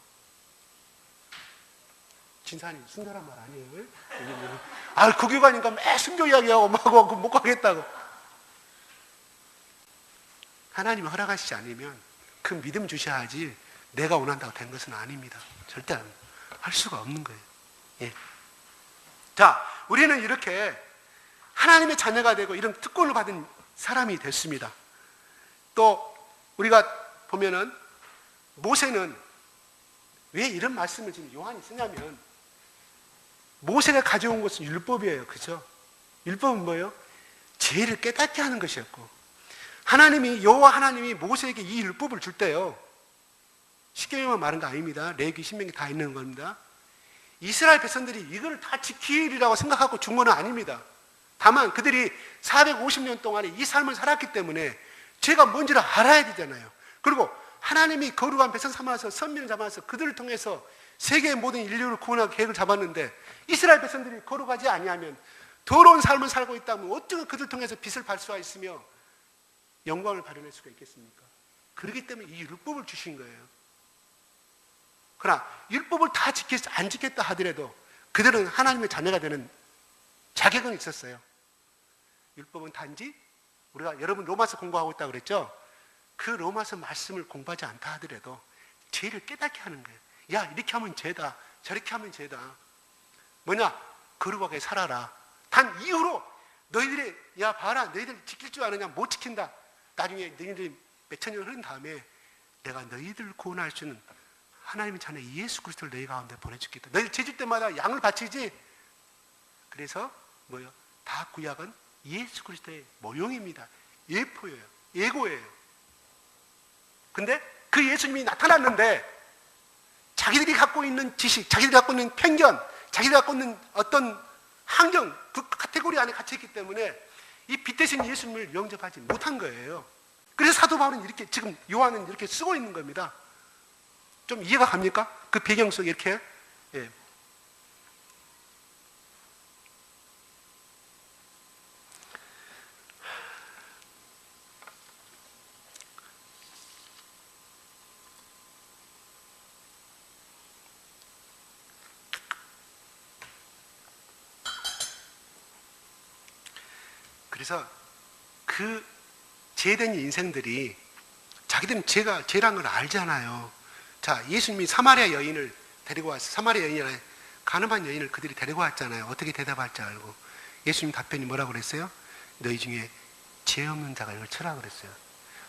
진사님, 순교란 말 아니에요? 국유 가니까 매 순교 이야기하고 막 하고 못 가겠다고. 하나님이 허락하시지 않으면 그 믿음 주셔야지 내가 원한다고 된 것은 아닙니다. 절대 할 수가 없는 거예요. 예. 자, 우리는 이렇게 하나님의 자녀가 되고 이런 특권을 받은 사람이 됐습니다. 또 우리가 보면은 모세는 왜 이런 말씀을 지금 요한이 쓰냐면, 모세가 가져온 것은 율법이에요. 그죠? 율법은 뭐예요? 죄를 깨닫게 하는 것이었고, 여호와 하나님이 모세에게 이 율법을 줄 때요, 십계명만 말한 거 아닙니다. 레위기, 신명기 다 있는 겁니다. 이스라엘 백성들이 이걸 다 지키리라고 생각하고 준 건 아닙니다. 다만 그들이 450년 동안에 이 삶을 살았기 때문에 죄가 뭔지를 알아야 되잖아요. 그리고 하나님이 거룩한 백성 삼아서 선민을 잡아서 그들을 통해서 세계의 모든 인류를 구원할 계획을 잡았는데, 이스라엘 백성들이 거룩하지 아니하면, 더러운 삶을 살고 있다면 어떻게 그들 통해서 빛을 발 수가 있으며 영광을 발현할 수가 있겠습니까? 그렇기 때문에 이 율법을 주신 거예요. 그러나 율법을 다 안 지켰다 하더라도 그들은 하나님의 자녀가 되는 자격은 있었어요. 율법은 단지 우리가 여러분 로마서 공부하고 있다고 그랬죠? 그 로마서 말씀을 공부하지 않다 하더라도 죄를 깨닫게 하는 거예요. 야, 이렇게 하면 죄다, 저렇게 하면 죄다. 뭐냐? 거룩하게 살아라. 단 이후로 너희들이, 야 봐라, 너희들 지킬 줄 아느냐? 못 지킨다. 나중에 너희들이 몇천 년 흐른 다음에 내가 너희들을 구원할 수 있는 하나님의 자녀 예수 그리스도를 너희 가운데 보내주겠다. 너희들 죄질 때마다 양을 바치지. 그래서 뭐요? 다 구약은 예수 그리스도의 모형입니다. 예포예요. 예고예요. 근데 그 예수님이 나타났는데 자기들이 갖고 있는 지식, 자기들이 갖고 있는 편견, 자기들이 갖고 있는 어떤 환경, 그 카테고리 안에 갇혀있기 때문에 이 빛 대신 예수님을 영접하지 못한 거예요. 그래서 사도 바울은 이렇게, 지금 요한은 이렇게 쓰고 있는 겁니다. 좀 이해가 갑니까? 그 배경 속에 이렇게. 예. 그래서 그 죄된 인생들이 자기들은 죄란 걸 알잖아요. 자, 예수님이 사마리아 여인을 데리고 왔어요. 사마리아 여인이라 가늠한 여인을 그들이 데리고 왔잖아요. 어떻게 대답할지 알고. 예수님 답변이 뭐라고 그랬어요? 너희 중에 죄 없는 자가 이걸 쳐라 그랬어요.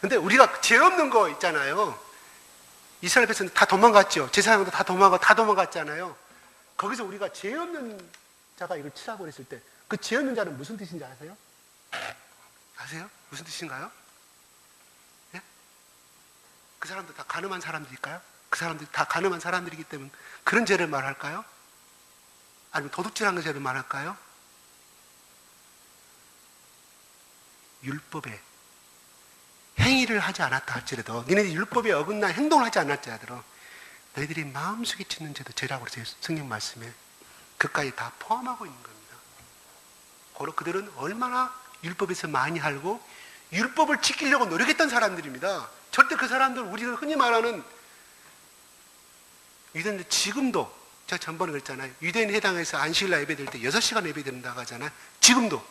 근데 우리가 죄 없는 거 있잖아요. 이스라엘 백성들 다 도망갔죠. 제사장도 다 도망갔잖아요. 거기서 우리가 죄 없는 자가 이걸 치라고 그랬을 때 그 죄 없는 자는 무슨 뜻인지 아세요? 아세요? 무슨 뜻인가요? 예? 그 사람들 다 가늠한 사람들일까요? 그 사람들이 다 가늠한 사람들이기 때문에 그런 죄를 말할까요? 아니면 도둑질한 그 죄를 말할까요? 율법에 행위를 하지 않았다 할지라도, 너희들이 율법에 어긋난 행동을 하지 않았지 하더라도 너희들이 마음속에 짓는 죄도 죄라고 그래서 성경 말씀에 그까지 다 포함하고 있는 겁니다. 고로 그들은 얼마나 율법에서 많이 알고 율법을 지키려고 노력했던 사람들입니다. 절대 그 사람들, 우리가 흔히 말하는 유대인들, 지금도 제가 전번에 그랬잖아요. 유대인 회당에서 안식일날 예배 드릴 때 6시간 예배 드린다고 하잖아요. 지금도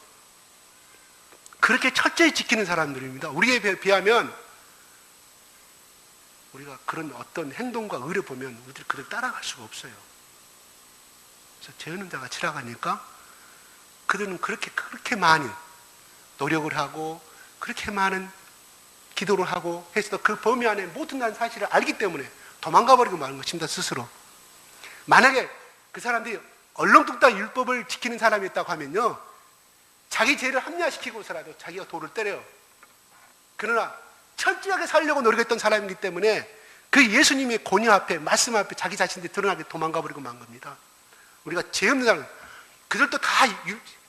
그렇게 철저히 지키는 사람들입니다. 우리에 비하면 우리가 그런 어떤 행동과 의를 보면 우리들 그들 따라갈 수가 없어요. 그래서 죄 없는 자가 지나가니까 그들은 그렇게 많이 노력을 하고 그렇게 많은 기도를 하고 해서도 그 범위 안에 못 든다는 사실을 알기 때문에 도망가 버리고 마는 것입니다. 스스로. 만약에 그 사람들이 얼렁뚱땅 율법을 지키는 사람이었다고 하면요, 자기 죄를 합리화시키고서라도 자기가 돌을 때려요. 그러나 철저하게 살려고 노력했던 사람이기 때문에 그 예수님의 권위 앞에, 말씀 앞에 자기 자신들이 드러나게 도망가 버리고 만 겁니다. 우리가 죄 없는 사람, 그들도 다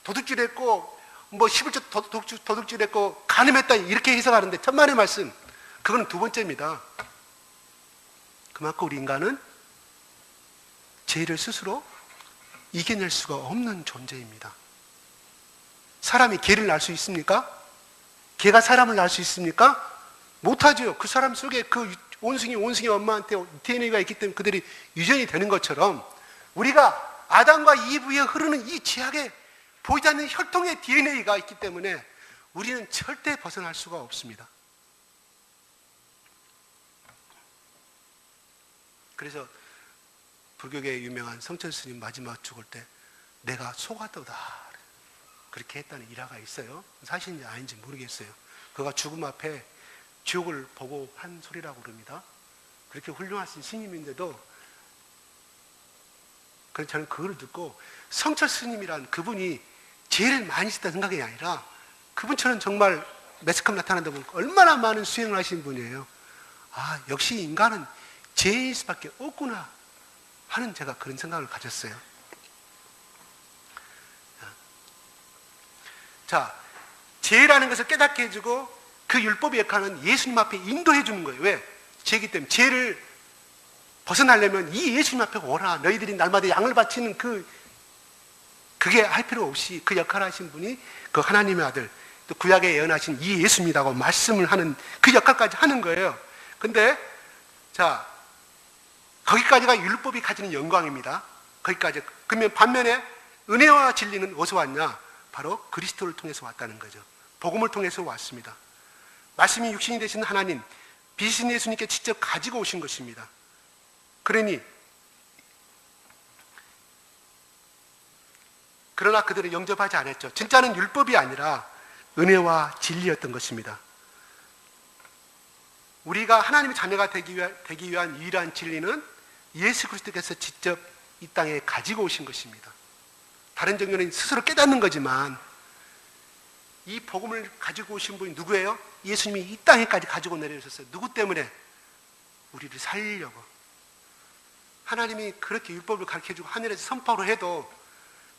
도둑질했고 뭐 11조 도둑질했고 간음했다 이렇게 해석하는데 천만의 말씀, 그건 두 번째입니다. 그만큼 우리 인간은 죄를 스스로 이겨낼 수가 없는 존재입니다. 사람이 개를 낳을 수 있습니까? 개가 사람을 낳을 수 있습니까? 못하죠. 그 사람 속에 그 원숭이 엄마한테 DNA가 있기 때문에 그들이 유전이 되는 것처럼 우리가 아담과 이브에 흐르는 이 죄악의 보이지 않는 혈통의 DNA가 있기 때문에 우리는 절대 벗어날 수가 없습니다. 그래서 불교계의 유명한 성천 스님 마지막 죽을 때 내가 속았도다 그렇게 했다는 일화가 있어요. 사실인지 아닌지 모르겠어요. 그가 죽음 앞에 지옥을 보고 한 소리라고 그럽니다. 그렇게 훌륭하신 스님인데도 저는 그걸 듣고 성철 스님이란 그분이 죄를 많이 짓다 생각이 아니라 그분처럼 정말 매스컴 나타난다 보니까 얼마나 많은 수행을 하신 분이에요. 아, 역시 인간은 죄일 수밖에 없구나 하는 제가 그런 생각을 가졌어요. 자, 죄라는 것을 깨닫게 해주고 그 율법의 역할은 예수님 앞에 인도해 주는 거예요. 왜? 죄이기 때문에. 죄를 벗어나려면 이 예수님 앞에 오라. 너희들이 날마다 양을 바치는 그게 할 필요 없이 그 역할을 하신 분이 그 하나님의 아들, 또 구약에 예언하신 이 예수님이라고 말씀을 하는 그 역할까지 하는 거예요. 근데 자, 거기까지가 율법이 가지는 영광입니다. 거기까지. 그러면 반면에 은혜와 진리는 어디서 왔냐? 바로 그리스도를 통해서 왔다는 거죠. 복음을 통해서 왔습니다. 말씀이 육신이 되신 하나님, 빛이신 예수님께 직접 가지고 오신 것입니다. 그러니 그러나 그들은 영접하지 않았죠. 진짜는 율법이 아니라 은혜와 진리였던 것입니다. 우리가 하나님의 자녀가 되기 위한 유일한 진리는 예수 그리스도께서 직접 이 땅에 가지고 오신 것입니다. 다른 종교는 스스로 깨닫는 거지만 이 복음을 가지고 오신 분이 누구예요? 예수님이 이 땅에까지 가지고 내려오셨어요. 누구 때문에? 우리를 살리려고. 하나님이 그렇게 율법을 가르쳐주고 하늘에서 선포를 해도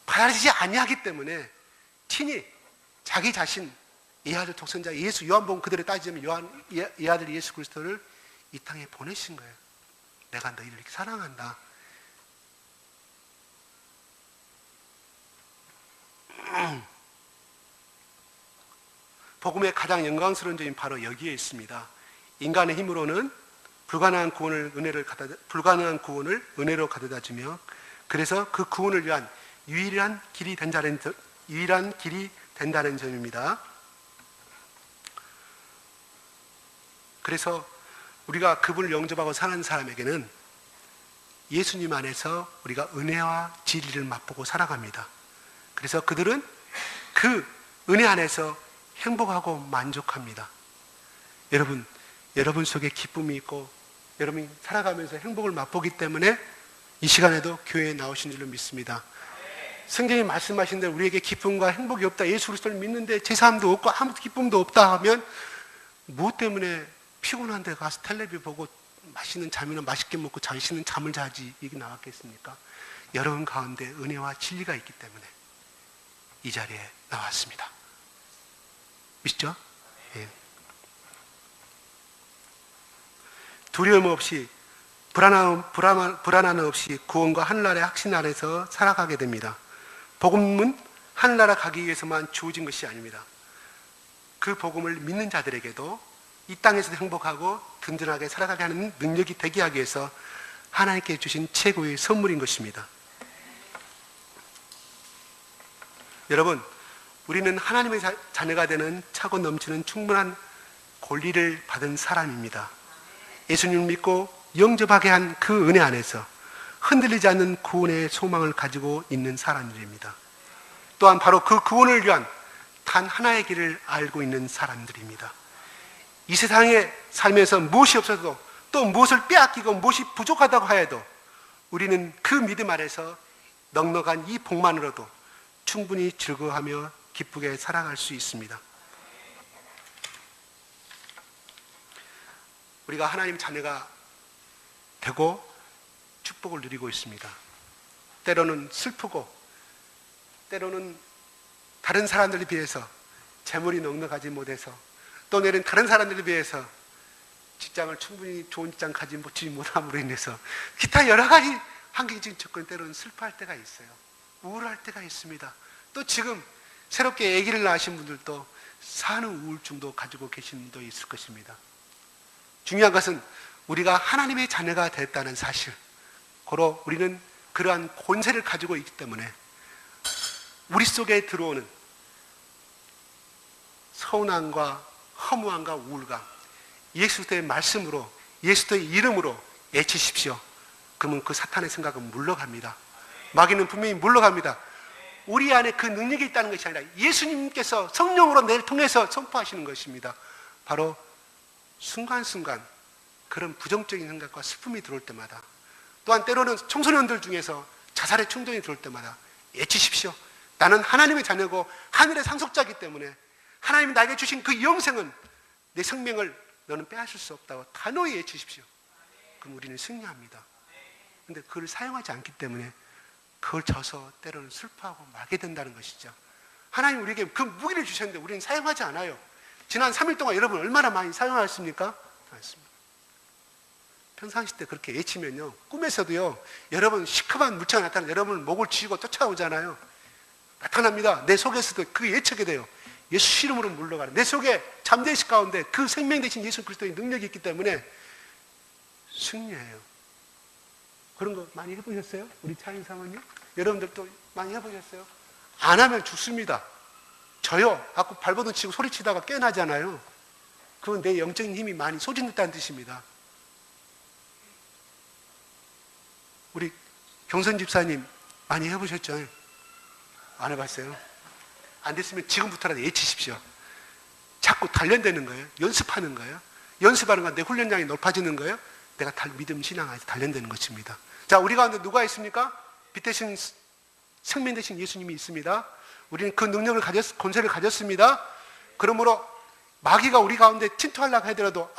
받아들이지 아니하기 때문에 친히 자기 자신 이 아들 독생자 예수, 요한복음 그대로 따지면 이 아들 예수 그리스도를 이 땅에 보내신 거예요. 내가 너희를 이렇게 사랑한다. 복음의 가장 영광스러운 점이 바로 여기에 있습니다. 인간의 힘으로는 불가능한 구원을 은혜로 가져다 주며, 그래서 그 구원을 위한 유일한 길이 된다는 점입니다. 그래서 우리가 그분을 영접하고 사는 사람에게는 예수님 안에서 우리가 은혜와 진리를 맛보고 살아갑니다. 그래서 그들은 그 은혜 안에서 행복하고 만족합니다. 여러분 속에 기쁨이 있고 여러분이 살아가면서 행복을 맛보기 때문에 이 시간에도 교회에 나오신 줄로 믿습니다. 성경이 말씀하신 대로 우리에게 기쁨과 행복이 없다, 예수 그리스도를 믿는데 제사함도 없고 아무 기쁨도 없다 하면 무엇 때문에 피곤한데 가서 텔레비 보고 맛있는 잠이나 맛있게 먹고 자시는 잠을 자지 이게 나왔겠습니까? 여러분 가운데 은혜와 진리가 있기 때문에 이 자리에 나왔습니다. 믿죠? 예. 두려움 없이 불안함 없이 구원과 하늘나라의 확신 안에서 살아가게 됩니다. 복음은 하늘나라 가기 위해서만 주어진 것이 아닙니다. 그 복음을 믿는 자들에게도 이 땅에서 행복하고 든든하게 살아가게 하는 능력이 되게 하기 위해서 하나님께 주신 최고의 선물인 것입니다. 여러분, 우리는 하나님의 자녀가 되는 차고 넘치는 충분한 권리를 받은 사람입니다. 예수님을 믿고 영접하게 한 그 은혜 안에서 흔들리지 않는 구원의 소망을 가지고 있는 사람들입니다. 또한 바로 그 구원을 위한 단 하나의 길을 알고 있는 사람들입니다. 이 세상에 살면서 무엇이 없어도 또 무엇을 빼앗기고 무엇이 부족하다고 하여도 우리는 그 믿음 아래서 넉넉한 이 복만으로도 충분히 즐거워하며 기쁘게 살아갈 수 있습니다. 우리가 하나님 자녀가 되고 축복을 누리고 있습니다. 때로는 슬프고 때로는 다른 사람들에 비해서 재물이 넉넉하지 못해서 또 내는 다른 사람들에 비해서 직장을 충분히 좋은 직장 가지지 못함으로 인해서 기타 여러 가지 환경적인 조건 때로는 슬퍼할 때가 있어요. 우울할 때가 있습니다. 또 지금 새롭게 아기를 낳으신 분들도 사는 우울증도 가지고 계신 분도 있을 것입니다. 중요한 것은 우리가 하나님의 자녀가 됐다는 사실, 고로 우리는 그러한 권세를 가지고 있기 때문에 우리 속에 들어오는 서운함과 허무함과 우울감, 예수의 말씀으로, 예수의 이름으로 외치십시오. 그러면 그 사탄의 생각은 물러갑니다. 마귀는 분명히 물러갑니다. 우리 안에 그 능력이 있다는 것이 아니라 예수님께서 성령으로 내를 통해서 선포하시는 것입니다. 바로 순간순간 그런 부정적인 생각과 슬픔이 들어올 때마다, 또한 때로는 청소년들 중에서 자살의 충동이 들어올 때마다 외치십시오. 나는 하나님의 자녀고 하늘의 상속자이기 때문에 하나님이 나에게 주신 그 영생은 내 생명을 너는 빼앗을 수 없다고 단호히 외치십시오. 그럼 우리는 승리합니다. 그런데 그걸 사용하지 않기 때문에 그걸 져서 때로는 슬퍼하고 말게 된다는 것이죠. 하나님 우리에게 그 무기를 주셨는데 우리는 사용하지 않아요. 지난 3일 동안 여러분 얼마나 많이 사용하셨습니까? 맞습니다. 평상시 때 그렇게 외치면요, 꿈에서도요, 여러분 시커먼 물체가 나타나면 여러분 목을 쥐고 쫓아오잖아요. 나타납니다. 내 속에서도 그게 외치게 돼요. 예수 이름으로 물러가는, 내 속에 잠재의식 가운데 그 생명 되신 예수 그리스도의 능력이 있기 때문에 승리해요. 그런 거 많이 해보셨어요? 우리 차인사모님? 여러분들도 많이 해보셨어요? 안 하면 죽습니다. 저요, 자꾸 발버둥 치고 소리치다가 깨나잖아요. 그건 내 영적인 힘이 많이 소진됐다는 뜻입니다. 우리 경선 집사님 많이 해보셨죠? 안 해봤어요? 안 됐으면 지금부터라도 외치십시오. 자꾸 단련되는 거예요. 연습하는 거예요. 연습하는 건 내 훈련량이 높아지는 거예요. 내가 믿음 신앙 안에서 단련되는 것입니다. 자, 우리 가운데 누가 있습니까? 빛 대신 생명 대신 예수님이 있습니다. 우리는 그 능력을 권세를 가졌습니다. 그러므로 마귀가 우리 가운데 침투하려고 하더라도,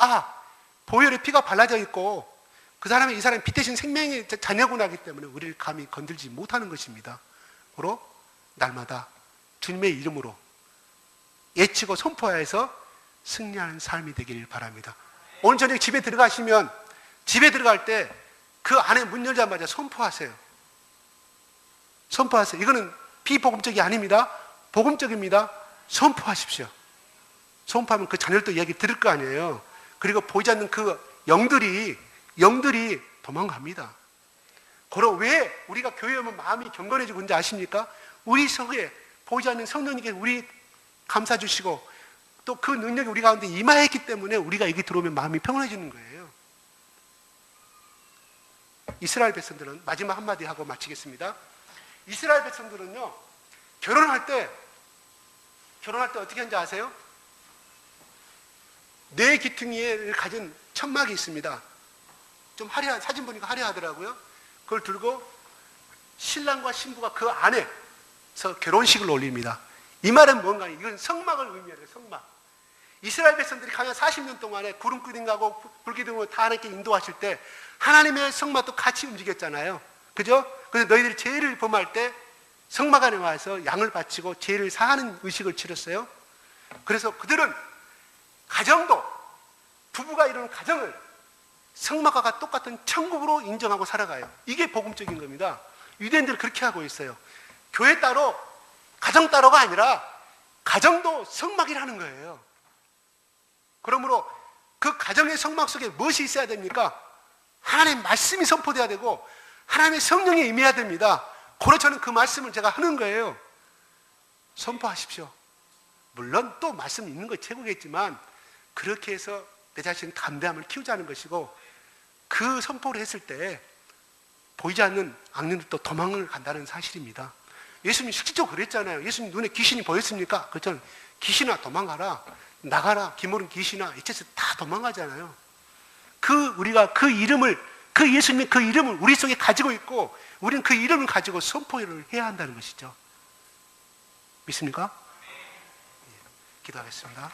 보혈의 피가 발라져 있고 그 사람이, 이 사람이 빛 대신 생명의 자녀구나 하기 때문에 우리를 감히 건들지 못하는 것입니다. 바로 날마다 주님의 이름으로 외치고 선포해서 승리하는 삶이 되기를 바랍니다. 오늘 저녁 집에 들어가시면, 집에 들어갈 때 그 안에 문 열자마자 선포하세요. 선포하세요. 이거는 비복음적이 아닙니다. 복음적입니다. 선포하십시오. 선포하면 그 자녀들도 이야기 들을 거 아니에요. 그리고 보이지 않는 그 영들이 도망갑니다. 그럼 왜 우리가 교회에 오면 마음이 경건해지고 그런지 아십니까? 우리 속에 보이지 않는 성령님께 우리 감싸 주시고 또 그 능력이 우리 가운데 임하였기 때문에 우리가 여기 들어오면 마음이 평안해지는 거예요. 이스라엘 백성들은, 마지막 한마디 하고 마치겠습니다. 이스라엘 백성들은요, 결혼할 때 어떻게 하는지 아세요? 네 기퉁이를 가진 천막이 있습니다. 좀 화려한, 사진 보니까 화려하더라고요. 그걸 들고 신랑과 신부가 그 안에서 결혼식을 올립니다. 이 말은 뭔가, 이건 성막을 의미해요. 성막. 이스라엘 백성들이 가면 40년 동안에 구름기둥하고 불기둥으로 다 하나님께 인도하실 때 하나님의 성막도 같이 움직였잖아요. 그죠? 그래서 너희들이 제일을 범할 때 성막 안에 와서 양을 바치고 제일을 사하는 의식을 치렀어요. 그래서 그들은 가정도, 부부가 이루는 가정을 성막과 똑같은 천국으로 인정하고 살아가요. 이게 복음적인 겁니다. 유대인들은 그렇게 하고 있어요. 교회 따로, 가정 따로가 아니라 가정도 성막이라는 거예요. 그러므로 그 가정의 성막 속에 무엇이 있어야 됩니까? 하나님의 말씀이 선포돼야 되고 하나님의 성령이 임해야 됩니다. 그래서 저는 그 말씀을 제가 하는 거예요. 선포하십시오. 물론 또 말씀 있는 거 최고겠지만 그렇게 해서 내 자신의 담대함을 키우자는 것이고, 그 선포를 했을 때 보이지 않는 악령들도 도망을 간다는 사실입니다. 예수님이 실질적으로 그랬잖아요. 예수님 눈에 귀신이 보였습니까? 그렇잖아요. 귀신아 도망가라, 나가라, 기모른 귀신아, 이체서 다 도망가잖아요. 우리가 그 이름을, 그 예수님의 그 이름을 우리 속에 가지고 있고, 우리는 그 이름을 가지고 선포를 해야 한다는 것이죠. 믿습니까? 기도하겠습니다.